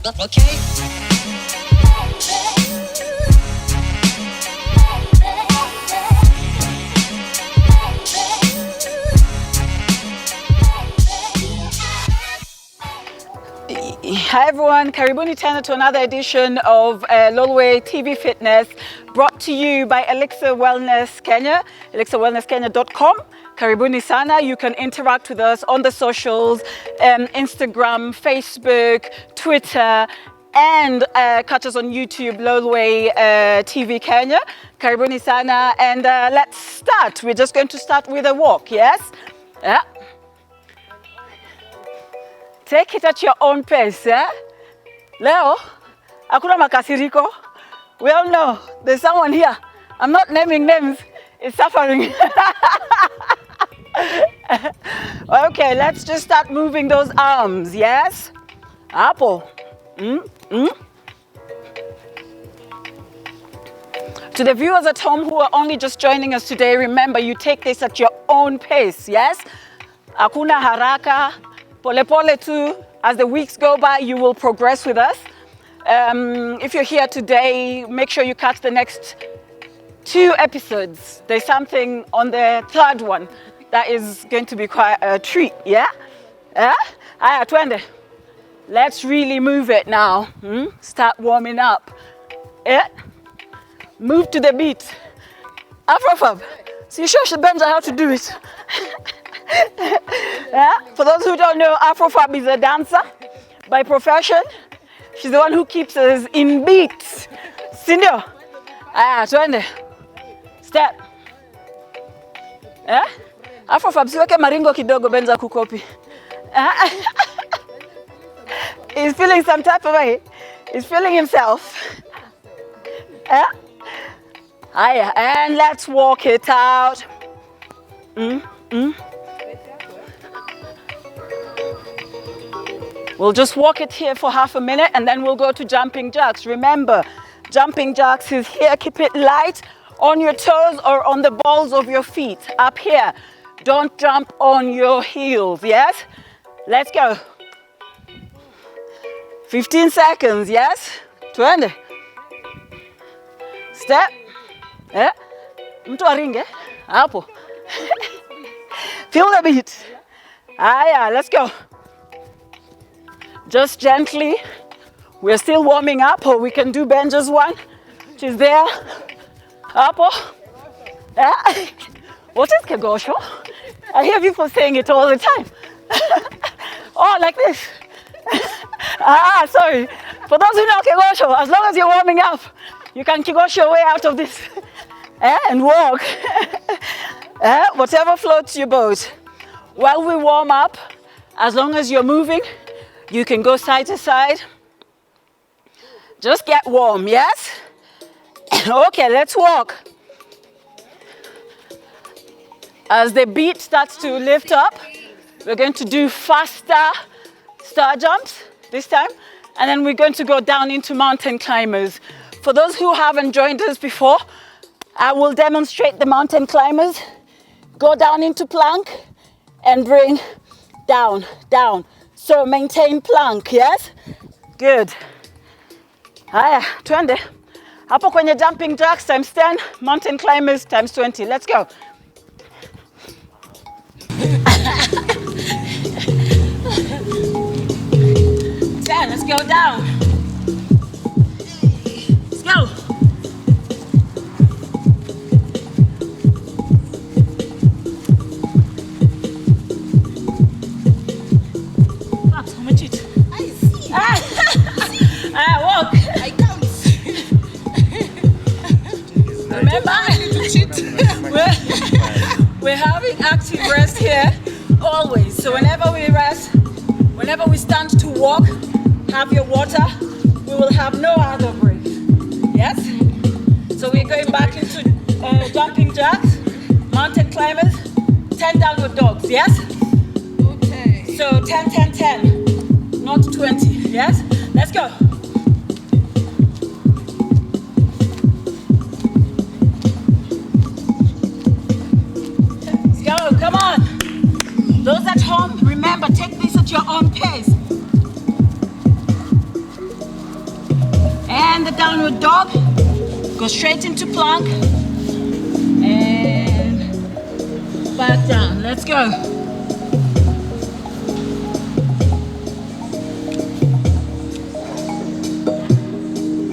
Okay. Hi everyone, karibuni tena to another edition of Lolwe TV Fitness, brought to you by Elixir Wellness Kenya, elixirwellnesskenya.com. Karibuni sana. You can interact with us on the socials, Instagram, Facebook, Twitter, and catch us on YouTube, Lolwe TV Kenya. Karibuni sana, and let's start. We're just going to start with a walk, yes? Yeah. Take it at your own pace, eh? Leo, hakuna makasiriko. We all know there's someone here. I'm not naming names. It's suffering. Okay, let's just start moving those arms, yes? Apple. To the viewers at home who are only just joining us today, remember you take this at your own pace, yes? Hakuna haraka. Pole pole too, as the weeks go by, you will progress with us. If you're here today, make sure you catch the next 2 episodes. There's something on the 3rd one that is going to be quite a treat, yeah? Aya, twende. Let's really move it now. Start warming up. Yeah? Move to the beat. Afrofab, so you show Benja how to do it. Yeah? For those who don't know, Afrofab is a dancer by profession. She's the one who keeps us in beats. Sindio? Twende. Step. Yeah? Afrofab, siweke maringo kidogo Benza kukopi. He's feeling some type of way. He's feeling himself. Yeah? And let's walk it out. We'll just walk it here for half a minute and then we'll go to jumping jacks. Remember, jumping jacks is here. Keep it light on your toes or on the balls of your feet. Up here. Don't jump on your heels, yes? Let's go. 15 seconds, yes? 20. Step. Yeah. Mtu aringe. Hapo. Feel the beat. Yeah, let's go. Just gently. We're still warming up, or we can do Benja's one. She's there. Apo. Yeah. What is kegosho? I hear people saying it all the time. Oh, like this. Sorry. For those who know kegosho, as long as you're warming up, you can kegosho your way out of this. And walk. Whatever floats your boat. While we warm up, as long as you're moving, you can go side to side. Just get warm, yes? Okay, let's walk. As the beat starts to lift up, we're going to do faster star jumps this time. And then we're going to go down into mountain climbers. For those who haven't joined us before, I will demonstrate the mountain climbers. Go down into plank and bring down, down. So maintain plank, yes? Good. Haya, twende. Hapo kwenye jumping jacks times 10, mountain climbers times 20. Let's go. 10, let's go down. Let's go. Walk. I count. Remember, we're having active rest here always. So whenever we rest, whenever we stand to walk, have your water, we will have no other break. Yes? So we're going back into jumping jacks, mountain climbers, 10 downward dogs, yes? Okay. So 10, 10, 10, not 20, yes? Let's go. Come on. Those at home, remember, take this at your own pace. again the downward dog. Go straight into plank. And back down. Let's go.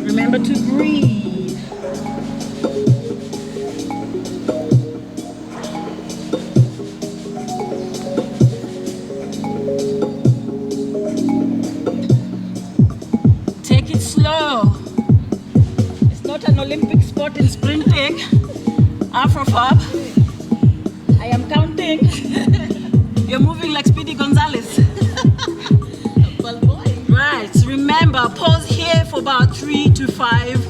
Remember to breathe. Take it slow. It's not an Olympic sport in sprinting. Afro-fab. I am counting. You're moving like Speedy Gonzalez. Right, remember, pause here for about 3 to 5.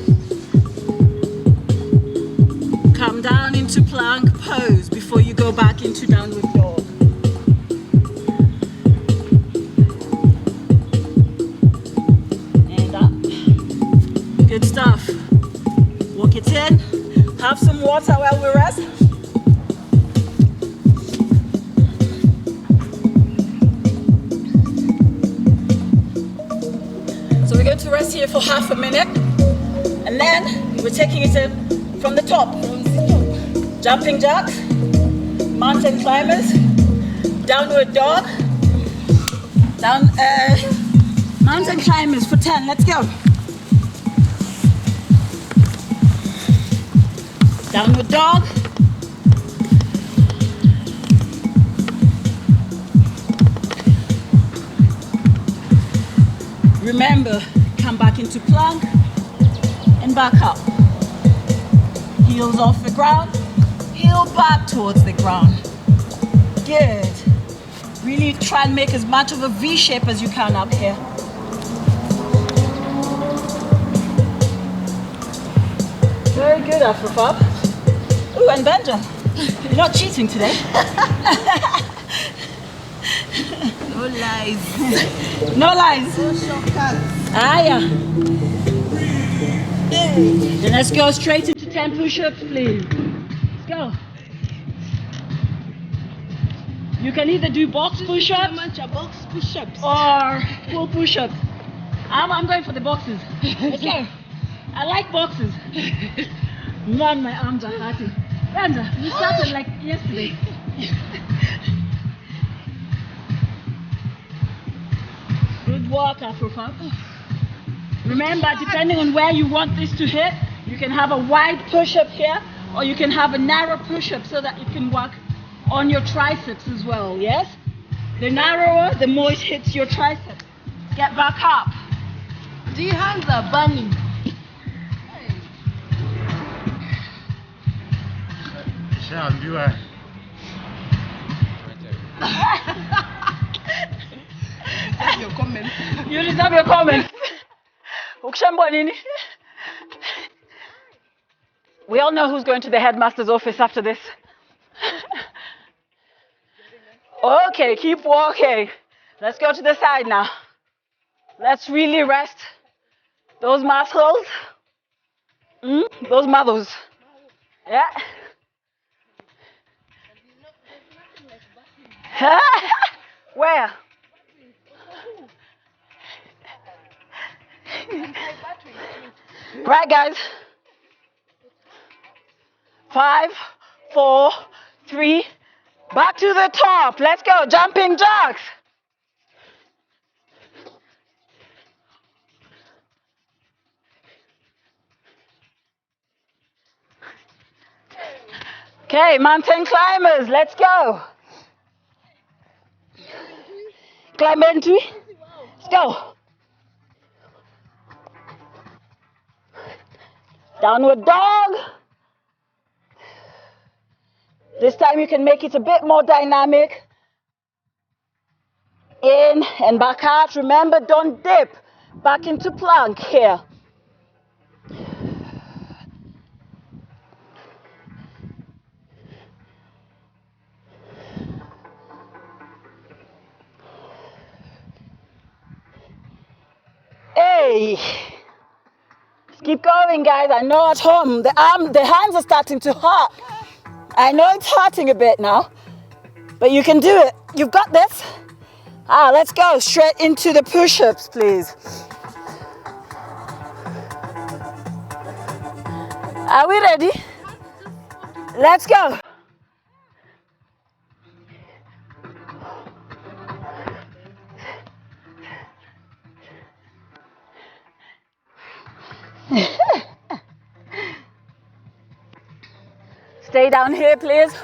Come down into plank pose before you go back into downward dog. And up. Good stuff. Walk it in. Have some water while we rest. So we're going to rest here for half a minute, and then we're taking it in from the top. Jumping jacks, mountain climbers, downward dog, mountain climbers for 10. Let's go. Downward dog. Remember, come back into plank and back up. Heels off the ground, heel back towards the ground. Good. Really try and make as much of a V shape as you can up here. Very good, Afro-Fab. Ooh, and Benja, you're not cheating today. No lies. No lies. No shortcuts. Ah, yeah. Then let's go straight into 10 push-ups, please. Let's go. You can either do box push-ups Box push-ups. or full push-ups. I'm going for the boxes. Let's go. I like boxes. Man, my arms are hurting. Randa, we started like yesterday. Good work, Afro-Fab. Remember, depending on where you want this to hit, you can have a wide push-up here, or you can have a narrow push-up so that it can work on your triceps as well, yes? The narrower, the more it hits your triceps. Get back up. The hands are burning. Your comment. You deserve your comment. We all know who's going to the headmaster's office after this. Okay, keep walking. Let's go to the side now. Let's really rest those muscles. Those muscles. Yeah. Where? Right, guys. 5, 4, 3. Back to the top. Let's go. Jumping jacks. Okay, mountain climbers. Let's go. Climb into. Let's go. Downward dog. This time you can make it a bit more dynamic. In and back out. Remember, don't dip. Back into plank here. Hey. Let's keep going, guys. I know at home the hands are starting to hurt. I know it's hurting a bit now, but you can do it. You've got this. Let's go straight into the push-ups, please. Are we ready? Let's go. Stay down here, please.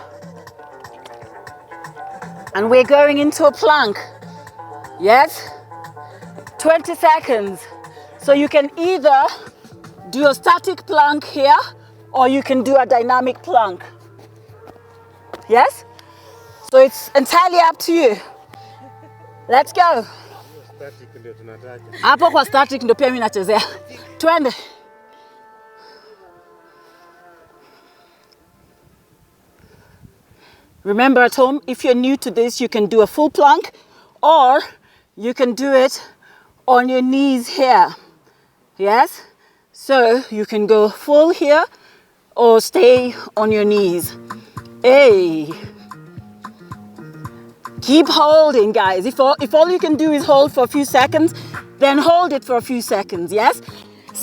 And we're going into a plank. Yes? 20 seconds. So you can either do a static plank here or you can do a dynamic plank. Yes? So it's entirely up to you. Let's go. Hapo kwa static ndio pia mimi nachezea. Twende. Remember at home, if you're new to this, you can do a full plank or you can do it on your knees here. Yes? So you can go full here or stay on your knees. Hey. Keep holding, guys. If all you can do is hold for a few seconds, then hold it for a few seconds, yes?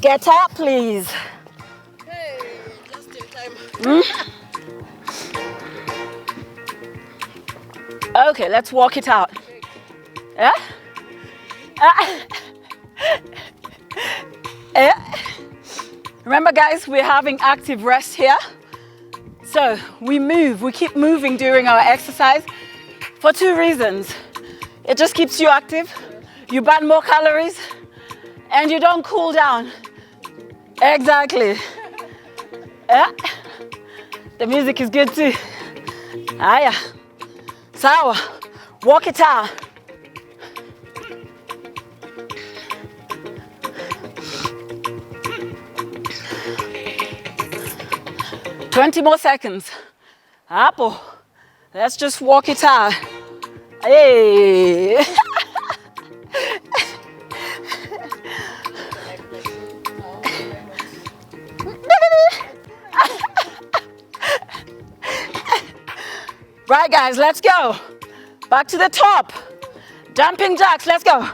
Get up, please. Hey, just in time. Okay, let's walk it out. Yeah? Remember, guys, we're having active rest here. So we keep moving during our exercise for two reasons. It just keeps you active, you burn more calories, and you don't cool down. Exactly. Yeah. The music is good too. Aya. Sawa. Walk it out. "20 more seconds. Hapo. Let's just walk it out. Hey. Right, guys, let's go. Back to the top. Jumping jacks, let's go.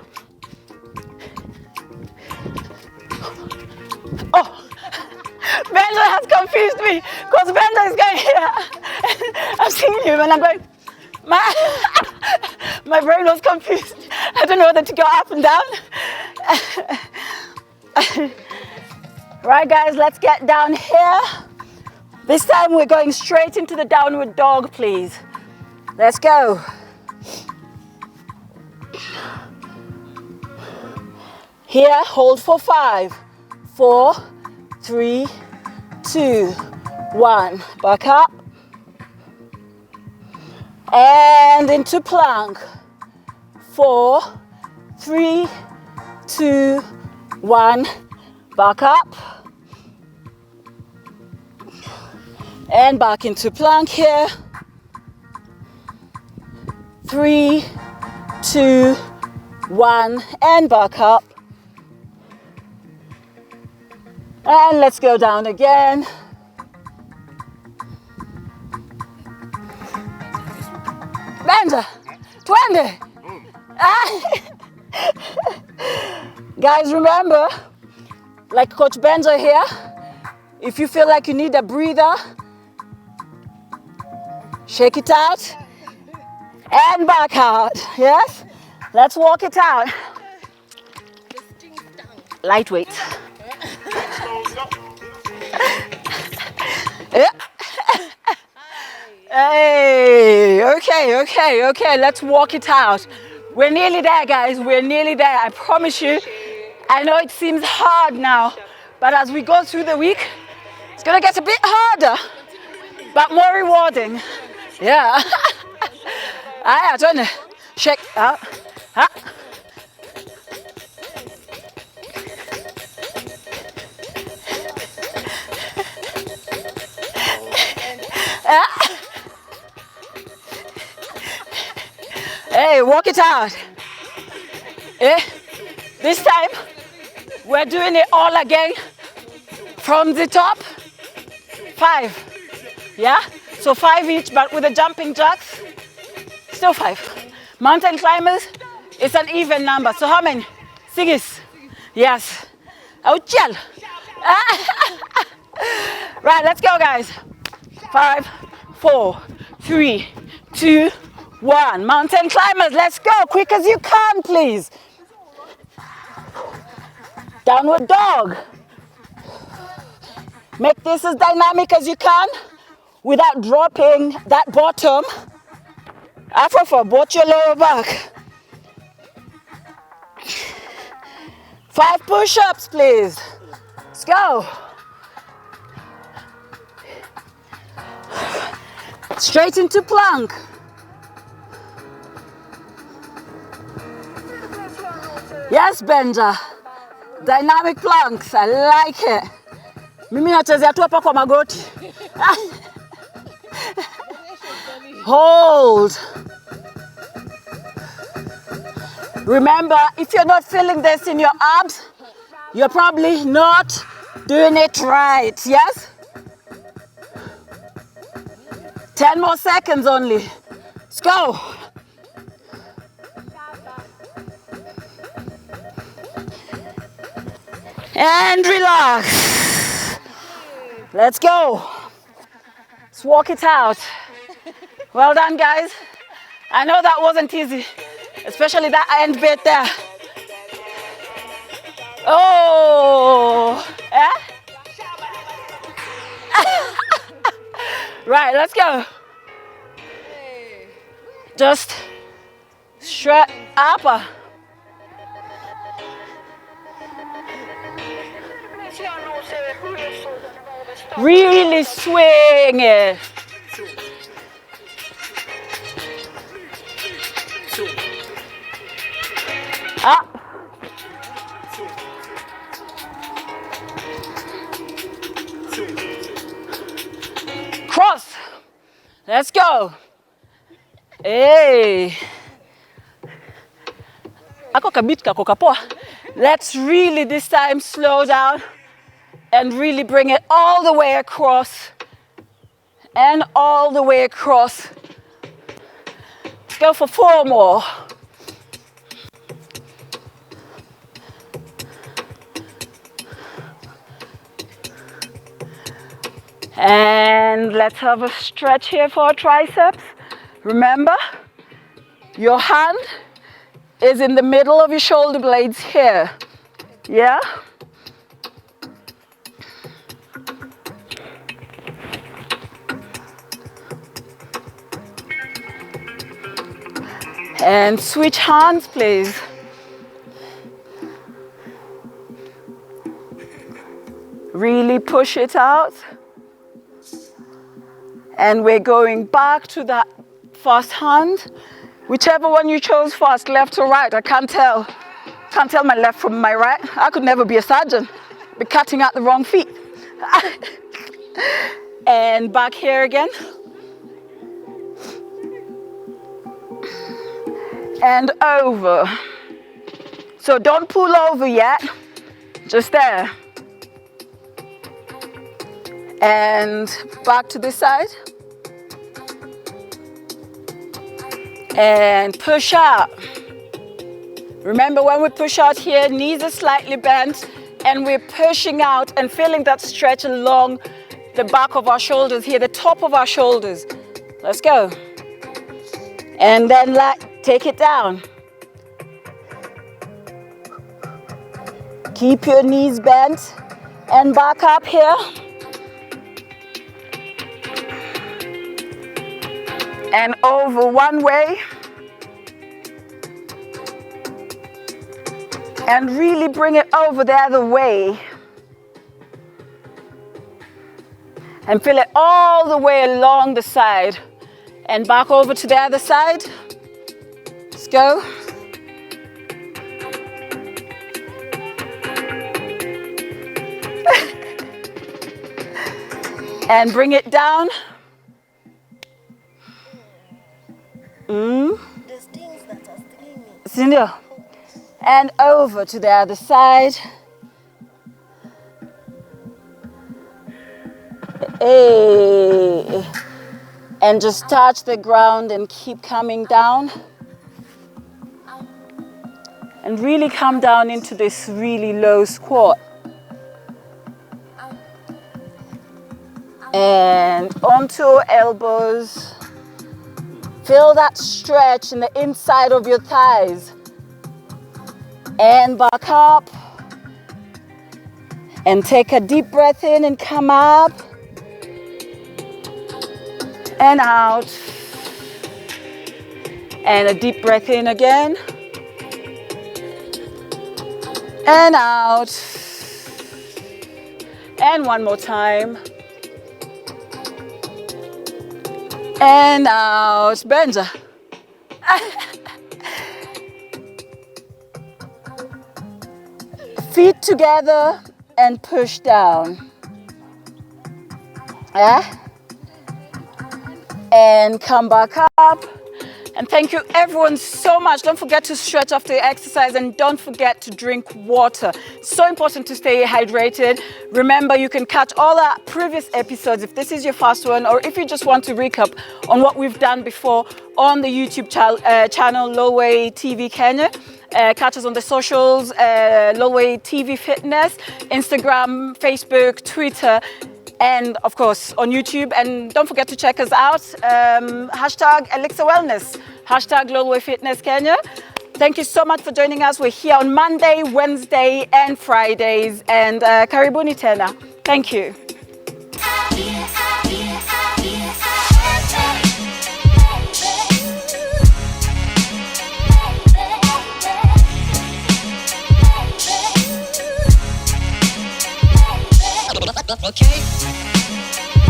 Oh, Benja has confused me because Benja is going here. I've seen him and I'm going, my brain was confused. I don't know whether to go up and down. Right, guys, let's get down here. This time we're going straight into the downward dog, please. Let's go. Here, hold for 5, 4, 3, 2, 1. Back up. And into plank. 4, 3, 2, 1. Back up. And back into plank here. 3, 2, 1, and back up. And let's go down again. Benja, 20. Guys, remember, like Coach Benja here, if you feel like you need a breather, shake it out and back out. Yes? Let's walk it out. Lightweight. Yeah. Hey, okay. Let's walk it out. We're nearly there, guys. We're nearly there. I promise you. I know it seems hard now, but as we go through the week, it's gonna get a bit harder, but more rewarding. Yeah. I don't know. Shake out. Hey, walk it out. This time, we're doing it all again from the top. 5. Yeah? So 5 each, but with the jumping jacks, still 5. Mountain climbers, it's an even number. So how many? 6. Yes. Oh, chill. Right, let's go, guys. 5, 4, 3, 2, 1. Mountain climbers, let's go. Quick as you can, please. Downward dog. Make this as dynamic as you can without dropping that bottom. Afro, both your lower back. 5 push-ups, please. Let's go. Straight into plank. Yes, Benja. Dynamic planks. I like it. Mimi nachezea tu hapa kwa magoti. Hold. Remember, if you're not feeling this in your abs, you're probably not doing it right. Yes? 10 more seconds only. Let's go. And relax. Let's go. Let's walk it out. Well done, guys. I know that wasn't easy, especially that end bit there. Oh, eh? Right, let's go. Just straight up. Really swing it. Up. Cross. Let's go. Hey. Ako kabit kako kapoa. Let's really this time slow down and really bring it all the way across and all the way across. Let's go for 4 more. And let's have a stretch here for our triceps. Remember, your hand is in the middle of your shoulder blades here. Yeah? And switch hands, please. Really push it out. And we're going back to that first hand. Whichever one you chose first, left or right, I can't tell. Can't tell my left from my right. I could never be a surgeon. Be cutting out the wrong feet. And back here again. And over. So don't pull over yet. Just there. And back to this side. And push out. Remember, when we push out here, knees are slightly bent and we're pushing out and feeling that stretch along the back of our shoulders here, the top of our shoulders. Let's go. And then take it down. Keep your knees bent and back up here. And over one way. And really bring it over the other way. And feel it all the way along the side. And back over to the other side. Let's go. And bring it down. There's things that are stinging me. Cindy. And over to the other side. Hey. And just touch the ground and keep coming down. And really come down into this really low squat. And onto elbows. Feel that stretch in the inside of your thighs. And back up. And take a deep breath in and come up. And out. And a deep breath in again. And out. And one more time. And out. Benja. Feet together and push down. Yeah. And come back up. And thank you everyone so much. Don't forget to stretch after your exercise and don't forget to drink water. So important to stay hydrated. Remember, you can catch all our previous episodes if this is your first one, or if you just want to recap on what we've done before on the YouTube channel Lolwe TV Kenya. Catch us on the socials, Lolwe TV Fitness, Instagram, Facebook, Twitter, and of course on YouTube. And don't forget to check us out, hashtag Elixir Wellness, hashtag Lolwe Fitness Kenya. Thank you so much for joining us. We're here on Monday, Wednesday and Fridays, and karibuni tena. Thank you. Okay.